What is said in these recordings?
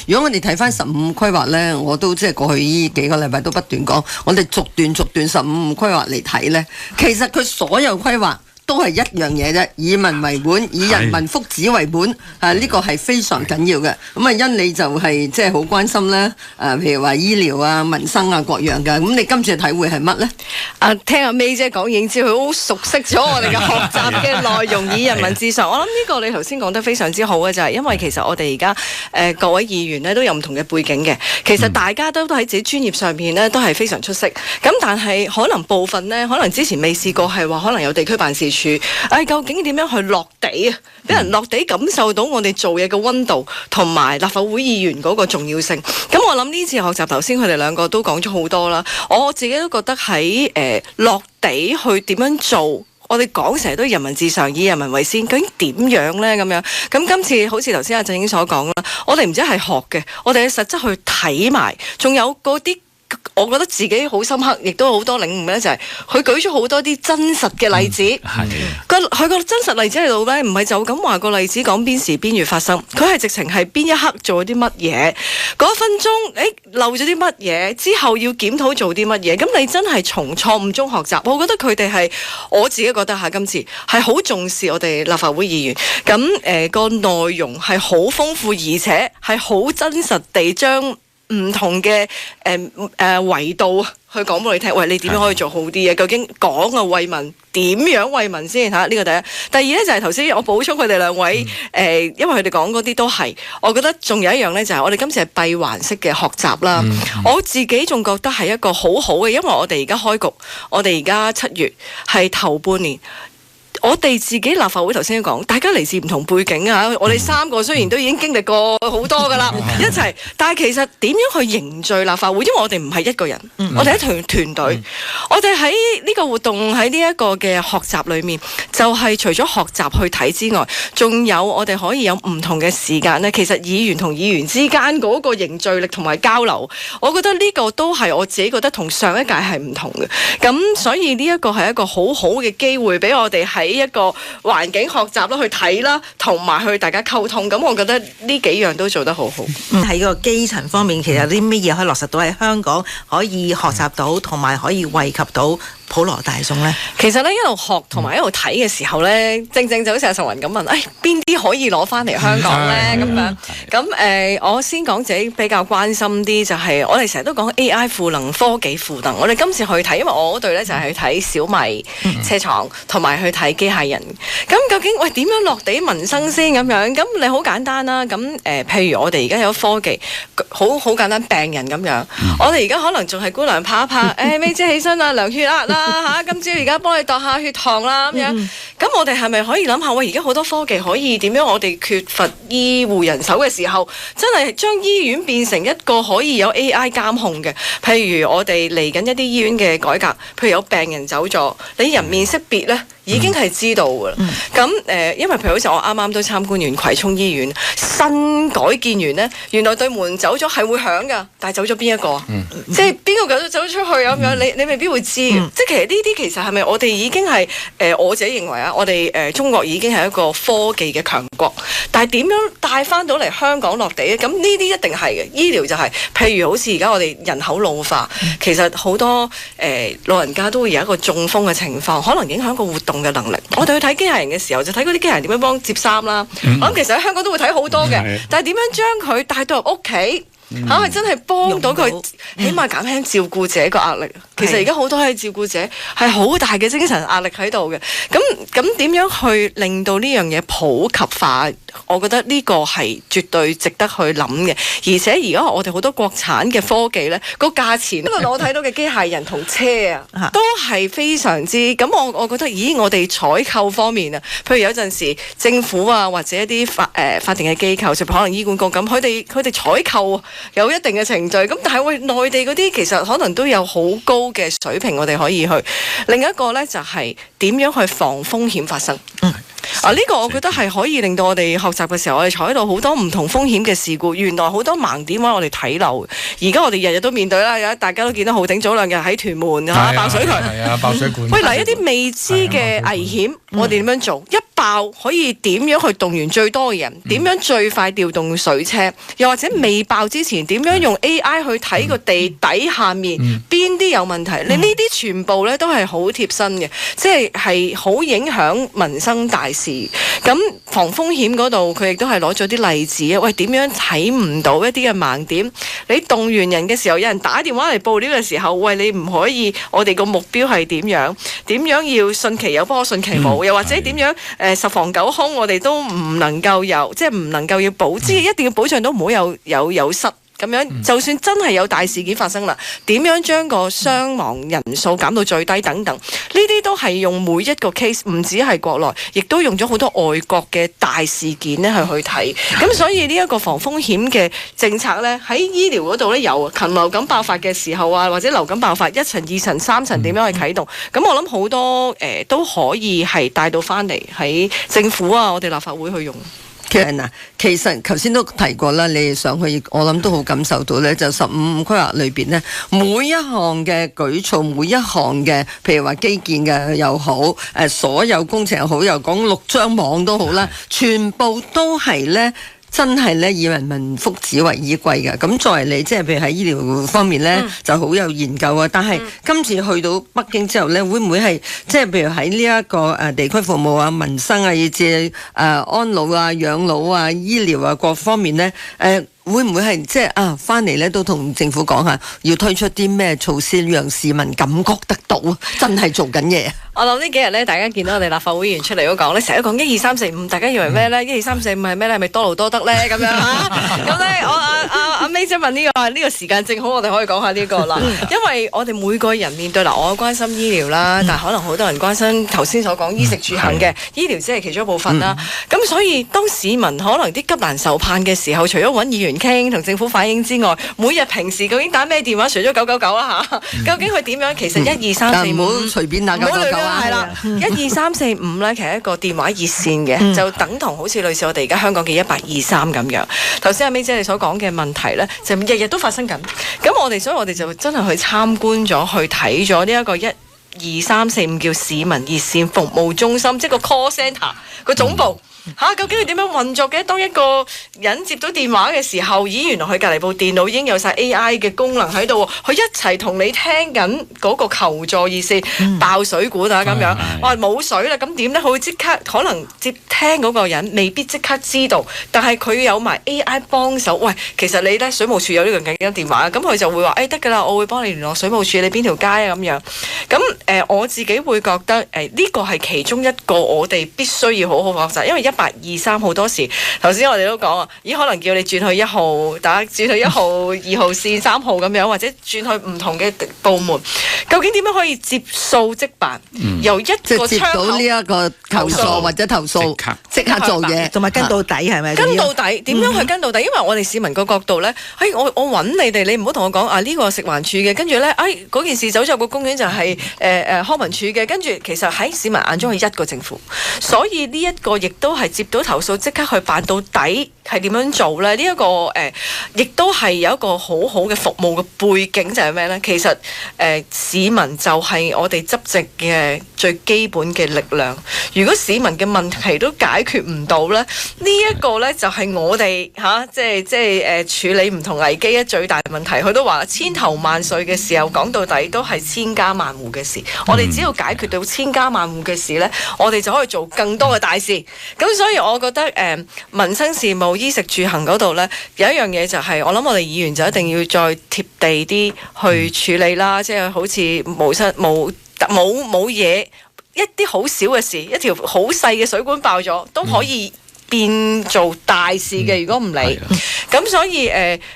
如果我哋睇翻15規劃咧，我都即係過去呢幾個禮拜都不斷講，我哋逐段15規劃嚟睇咧，其實佢所有規劃都係一樣嘢啫，以民為本，以人民福祉為本，呢個係非常緊要嘅。咁啊，因你就係即係好關心咧，譬如話醫療啊、民生啊各樣嘅。咁你今次嘅體會係乜咧？聽阿 May 姐講已經知佢好熟悉咗我哋嘅學習嘅內容，以人民至上。我諗呢個你頭先講得非常之好嘅就係，因為其實我哋而家各位議員咧都有唔同嘅背景嘅，其實大家都喺自己專業上面咧都係非常出色。咁但係可能部分咧，可能之前未試過係話，可能有地區辦事處。究竟點樣去落地啊？俾人落地感受到我哋做嘢嘅溫度，同埋立法會議員嗰個重要性。咁我諗呢次學習，頭先佢哋兩個都講咗好多啦。我自己都覺得喺落地去點樣做。我哋講成日都人民至上，以人民為先，究竟點樣呢？咁樣咁今次好似頭先阿振英所講啦，我哋唔止係學嘅，我哋實質去睇埋，仲有嗰啲。我覺得自己好深刻，亦都好多領悟咧，就係佢舉咗好多啲真實嘅例子。佢個真實例子喺度咧，唔係就咁話個例子講邊時邊月發生，佢係直情係邊一刻做咗啲乜嘢，嗰一分鐘漏咗啲乜嘢，之後要檢討做啲乜嘢。咁你真係從錯誤中學習。我覺得佢哋係我自己覺得嚇，今次係好重視我哋立法會議員。咁個內容係好豐富，而且係好真實地將唔同嘅維度去講俾你聽，喂，你點樣可以做好啲嘢？究竟講啊為民點樣為民先嚇？呢個第一。第二咧就係頭先我補充佢哋兩位因為佢哋講嗰啲都係，我覺得仲有一樣咧就係我哋今次係閉環式嘅學習啦。我自己仲覺得係一個好好嘅，因為我哋而家開局，我哋而家7月係頭半年。我哋自己立法會頭先都講，大家嚟自唔同背景啊！我哋3個雖然都已經經歷過好多噶啦，一齊，但係其實點樣去凝聚立法會？因為我哋唔係一個人，我哋係團隊。我哋喺呢個活動喺呢一個嘅學習裏面，就係除咗學習去睇之外，仲有我哋可以有唔同嘅時間呢。其實議員同議員之間嗰個凝聚力同埋交流，我覺得呢個都係我自己覺得同上一屆係唔同嘅。咁所以呢一個係一個好好嘅機會，俾我哋喺一個環境學習啦，去睇啦，同埋去大家溝通。咁我覺得呢幾樣都做得好好。喺個基層方面，其實有啲乜嘢可以落實到喺香港可以學習到，同埋可以惠及到普羅大眾呢？其實咧一路學同埋一路睇嘅時候咧，正就好似阿崇雲咁問，邊啲可以攞翻嚟香港咧？咁樣咁我先講自己比較關心啲，就係我哋成日都講 AI 賦能、科技賦能。我哋今次去睇，因為我嗰隊咧就係去睇小米車廠，同埋去睇機械人。咁究竟點樣落地民生先咁樣？咁你好簡單啦。咁譬如我哋而家有科技，好簡單，病人咁樣。我哋而家可能仲係姑娘拍一拍，May 姐起身啊，量血壓啦嚇，今朝而家幫你度下血糖啦咁樣。咁我哋係咪可以諗下？喂，而家好多科技可以點樣？我哋缺乏醫護人手嘅時候，真係將醫院變成一個可以有 AI 監控嘅。譬如我哋嚟緊一啲醫院嘅改革，譬如有病人走咗，你人面識別呢，已經係知道㗎啦。咁因為譬如好似我啱啱都參觀完葵涌醫院新改建完呢，原來對門走咗係會響㗎，但係走咗邊一個啊？即係邊個走咗出去咁樣？你未必會知嘅。即係其實呢啲其實係咪我哋已經係我自己認為啊，我哋中國已經係一個科技嘅強國，但係點樣帶翻到嚟香港落地咧？咁呢啲一定係嘅。醫療就係譬如好似而家我哋人口老化，其實好多老人家都會有一個中風嘅情況，可能影響個活動嘅能力。我哋去睇機械人嘅時候，就睇嗰啲機械人點樣幫接衫啦。我諗其實喺香港都會睇好多嘅，但係點樣將佢帶到入屋企？係真係幫到佢，起碼減輕照顧者個壓力。其實而家好多係照顧者係好大嘅精神壓力喺度嘅。咁點樣去令到呢樣嘢普及化？我覺得呢個係絕對值得去諗嘅。而且而家我哋好多國產嘅科技呢，個價錢，因為我睇到嘅機械人同車啊，都係非常之咁。我覺得，咦，我哋採購方面啊，譬如有陣時政府啊，或者一啲法定嘅機構，就可能醫管局咁，佢哋採購有一定嘅程序。咁但係喂，內地嗰啲其實可能都有好高嘅水平，我哋可以去。另一個呢，就係點樣去防風險發生。呢個我覺得係可以令到我哋學習嘅時候，我哋坐喺度好多唔同風險嘅事故，原來好多盲點位我哋睇漏。而家我哋日日都面對啦，大家都見到浩鼎早兩日喺屯門爆水渠，爆水管。喂，嗱一啲未知嘅危險，我哋點樣做？一爆可以點樣去動員最多嘅人？點樣最快調動水車？又或者未爆之前點樣用 AI 去睇個地底下面邊啲有問題？你呢啲全部咧都係好貼身嘅，即係好影響民生大事。咁防風險嗰度，佢亦都係攞咗啲例子啊！喂，點樣睇唔到一啲嘅盲點？你動員人嘅時候，有人打電話嚟報料嘅時候，喂，你唔可以，我哋個目標係點樣？點樣要順其有波，順其冇？又或者點樣十防九空，我哋都唔能夠有，即係唔能夠要保，即係一定要保障到唔好有失。咁樣，就算真係有大事件發生啦，點樣將個傷亡人數減到最低等等，呢啲都係用每一個 case， 唔止係國內，亦都用咗好多外國嘅大事件咧去睇。咁所以呢一個防風險嘅政策咧，喺醫療嗰度咧有禽流感爆發嘅時候啊，或者流感爆發1層、2層、3層點樣去啟動？咁我諗好多都可以係帶到翻嚟喺政府啊，我哋立法會去用。其實頭先都提過啦，你哋上去我諗都好感受到咧，就15規劃裏邊呢，每一項嘅舉措，每一項嘅譬如話基建嘅又好，所有工程又好，又講6張網都好啦，全部都係咧。真係咧以人民福祉為依歸嘅，咁作為你即係譬如喺醫療方面咧就好有研究啊。但係今次去到北京之後咧，會唔會係即係譬如喺呢一個地區服務啊、民生啊，以至安老啊、養老啊、醫療啊各方面咧會唔會係即係翻嚟咧都同政府講下，要推出啲咩措施，讓市民感覺得到真係做緊嘢？我諗呢幾日咧，大家見到我哋立法會議員出嚟都講咧，成日都講1、2、3、4、5，大家以為咩咧？1、2、3、4、5係咩咧？係咪多勞多得咧？咁樣咁咧，我阿 May 姐問呢個時間正好，我哋可以講下呢個啦。因為我哋每個人面對我關心醫療啦，但係可能好多人關心頭先所講衣食住行嘅醫療，只係其中一部分啦。咁所以當市民可能啲急難受盼嘅時候，除咗揾議員傾同政府反映之外，每日平時究竟打咩電話？除咗999啦嚇，究竟佢點樣？其實1、2、3、4、5唔好隨便打999。係啦，1、2、3、4、5咧，其實一個電話熱線嘅，就等同好似類似我哋而家香港嘅1823咁樣。頭先阿 May 姐你所講嘅問題咧，就日日都發生緊。咁所以我哋就真係去參觀咗，去睇咗呢一個1、2、3、4、5叫市民熱線服務中心，即係個 call centre 個總部。究竟佢點樣運作嘅？當一個人接到電話嘅時候，原來佢隔離部電腦已經有晒 AI 嘅功能喺度，佢一齊同你聽緊嗰個求助熱線，爆水管啊咁樣，哇冇水啦，咁點呢？佢會即刻可能接聽嗰個人未必即刻知道，但係佢有埋 AI 幫手。喂，其實你呢水務署有呢個緊急電話，咁佢就會話得㗎啦，我會幫你聯絡水務署，你邊條街啊咁樣。咁我自己會覺得呢個係其中一個我哋必須要好好學習，因為1823好多時，頭先我哋都講啊，可能叫你轉去1號，轉去1號、2號線、3號咁樣，或者轉去唔同嘅部門，究竟點樣可以接數即辦？由一個接到呢一個投訴或者投訴，即刻做嘢，同埋跟到底係咪？跟到底點樣去跟到底？因為我哋市民個角度咧，我揾你哋，你唔好同我講呢個食環署嘅，跟住咧嗰件事走咗入個公園就係康文署嘅，跟住其實喺市民眼中係一個政府，所以呢一個亦都係接到投訴即刻去辦到底係點樣做咧？呢一個亦都係有一個好好嘅服務嘅背景，就係咩咧？其實市民就係我哋執政嘅最基本嘅力量。如果市民嘅問題都解決唔到咧，呢一個咧就係我哋即係處理唔同危機嘅最大問題。佢都話千頭萬緒嘅時候，講到底都係千家萬戶嘅事。我哋只要解決到千家萬戶嘅事咧，我哋就可以做更多嘅大事。咁所以我覺得民生事務、衣食住行嗰度呢，有一樣嘢就係、我諗我哋議員就一定要再貼地啲去處理啦，即係好似冇嘢，一啲好少嘅事，一條好細嘅水管爆咗都可以變做大事嘅，如果唔理。咁所以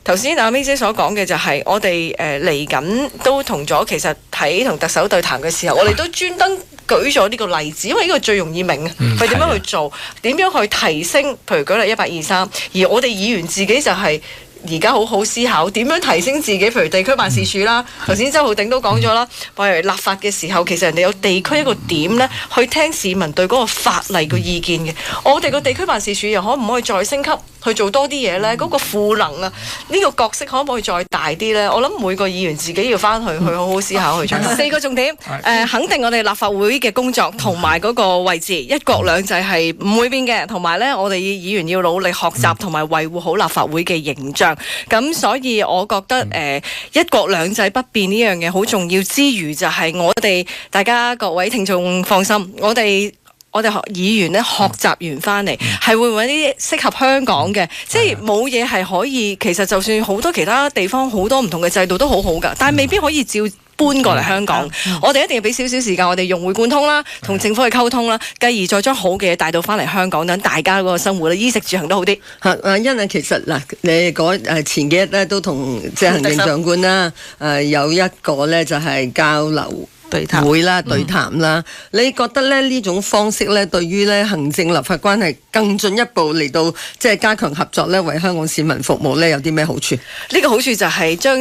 頭先阿 May 姐所講嘅就係我哋嚟緊都同咗，其實喺同特首對談嘅時候，我哋都專登舉咗呢個例子，因為呢個最容易明，佢點樣去做，點樣去提升，譬如舉例1823，而我哋議員自己就係而家好好思考點樣提升自己，譬如地區辦事處啦，頭先周浩鼎都講咗啦，譬如立法嘅時候，其實人哋有地區一個點呢，去聽市民對嗰個法例嘅意見嘅。我哋個地區辦事處又可唔可以再升級去做多啲嘢呢？嗰個賦能啊，呢個角色可唔可以再大啲呢？我諗每個議員自己要翻去好好思考去做。4個重點，肯定我哋立法會嘅工作同埋嗰個位置，一國兩制係唔會變嘅，同埋呢，我哋議員要努力學習同埋維護好立法會嘅形象。咁所以我覺得一國兩制不變呢樣嘢好重要之餘，就係我哋大家各位聽眾放心，我哋議員咧學習完翻嚟，係會揾啲適合香港嘅，即係冇嘢係可以。其實就算好多其他地方好多唔同嘅制度都好好㗎，但係未必可以照搬過嚟香港。我哋一定要俾少少時間，我哋融會貫通啦，同政府去溝通啦，繼而再將好嘅嘢帶到翻嚟香港，等大家嗰個生活咧，衣食住行都好啲。因為其實嗱，你前幾日咧都同即係行政長官啦，有一個咧就係交流對談啦，你覺得咧呢種方式咧，對於咧行政立法關係更進一步嚟到即係加強合作咧，為香港市民服務咧，有啲咩好處？呢個好處就係將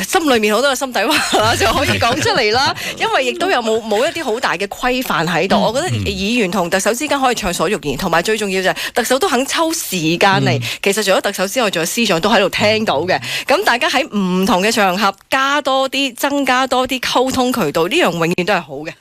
心裏面好多嘅心底話啦，就可以講出嚟啦。因為亦都有冇一啲好大嘅規範喺度。我覺得議員同特首之間可以暢所欲言，同埋最重要就係特首都肯抽時間嚟。其實除咗特首之外，仲有司長都喺度聽到嘅。咁大家喺唔同嘅場合增加多啲溝通渠道，呢樣永遠都係好嘅。